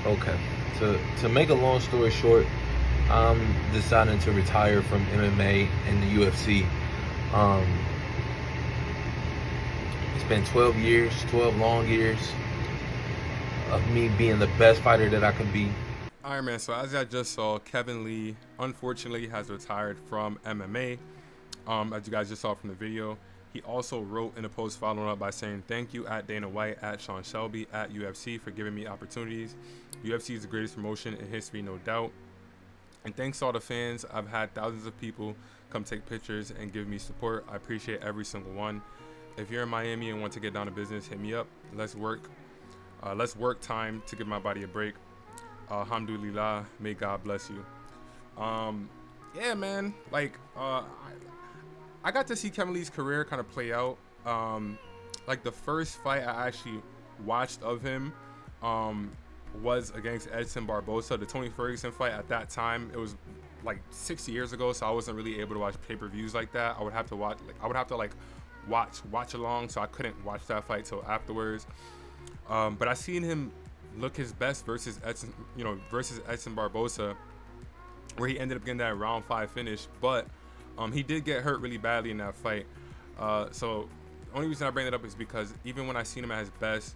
Okay. To make a long story short, I'm deciding to retire from MMA and the UFC. Um, it's been 12 years, 12 long years of me being the best fighter that I could be. All right, man. So as I just saw, Kevin Lee unfortunately has retired from MMA. As you guys just saw from the video, he also wrote in a post following up by saying, "Thank you at Dana White, at Sean Shelby, at UFC for giving me opportunities. UFC is the greatest promotion in history, no doubt. And thanks to all the fans. I've had thousands of people come take pictures and give me support. I appreciate every single one. If you're in Miami and want to get down to business, hit me up. Let's work. Let's work time to give my body a break. Alhamdulillah. May God bless you." Yeah, man. I got to see Kevin Lee's career kind of play out. Like the first fight I actually watched of him was against Edson Barbosa, the Tony Ferguson fight. At that time, it was like 6 years ago, so I wasn't really able to watch pay-per-views like that. I would have to watch along, so I couldn't watch that fight till afterwards. But I seen him look his best versus Edson, versus Edson Barbosa, where he ended up getting that round 5 finish. But he did get hurt really badly in that fight. So the only reason I bring that up is because even when I seen him at his best,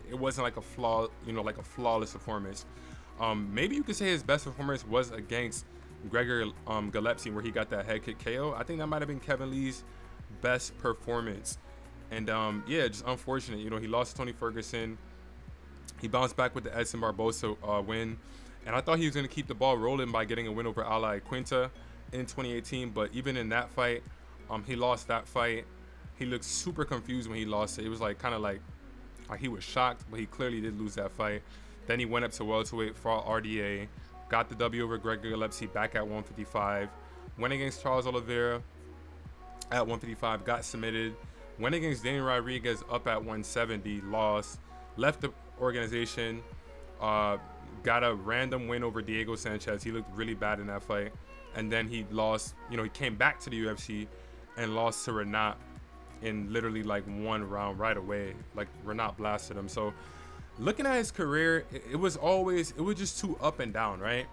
it wasn't like like a flawless performance. Maybe you could say his best performance was against Gregor Gillespie, where he got that head kick KO. I think that might have been Kevin Lee's best performance. And yeah, just unfortunate. He lost to Tony Ferguson. He bounced back with the Edson Barbosa win. And I thought he was going to keep the ball rolling by getting a win over Ali Quinta in 2018. But even in that fight, he lost that fight. He looked super confused when he lost it. It was like kind of like he was shocked, but he clearly did lose that fight. Then he went up to welterweight, fought RDA, got the W over Gregor Gillespie back at 155, went against Charles Oliveira at 155, got submitted, went against Daniel Rodriguez up at 170, lost, left the organization, got a random win over Diego Sanchez. He looked really bad in that fight. And then he lost, he came back to the UFC and lost to Renat in literally like one round right away. Like Renat blasted him. So looking at his career, it was just too up and down, right?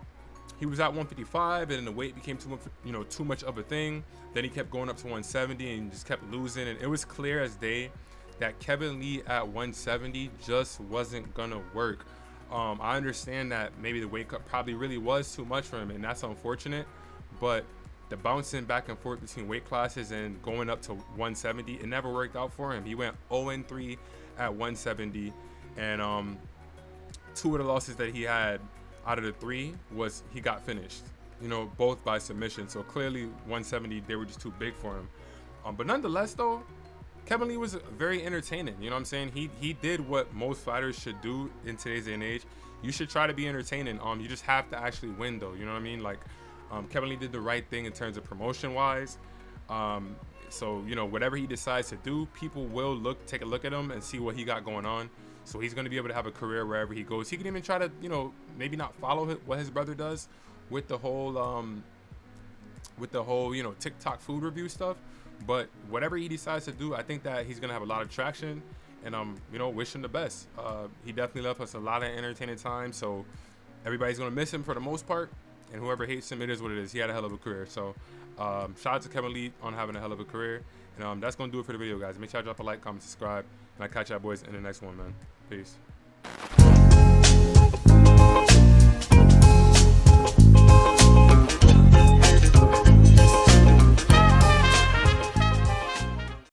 He was at 155 and then the weight became too much of a thing. Then he kept going up to 170 and just kept losing. And it was clear as day that Kevin Lee at 170 just wasn't gonna work. I understand that maybe the weight cut probably really was too much for him, and that's unfortunate. But the bouncing back and forth between weight classes and going up to 170, it never worked out for him. He went 0-3 at 170, and 2 of the losses that he had out of the 3 was he got finished, both by submission. So clearly 170, they were just too big for him. But nonetheless, though, Kevin Lee was very entertaining. You know what I'm saying? He did what most fighters should do in today's day and age. You should try to be entertaining. You just have to actually win, though. You know what I mean? Like, Kevin Lee did the right thing in terms of promotion-wise. So, whatever he decides to do, people will take a look at him and see what he got going on. So he's going to be able to have a career wherever he goes. He can even try to, maybe not follow what his brother does with the whole, TikTok food review stuff. But whatever he decides to do, I think that he's going to have a lot of traction. And, wish him the best. He definitely left us a lot of entertaining time. So everybody's going to miss him for the most part. And whoever hates him, it is what it is. He had a hell of a career. So shout out to Kevin Lee on having a hell of a career. And that's going to do it for the video, guys. Make sure you drop a like, comment, subscribe. And I'll catch y'all boys in the next one, man. Peace.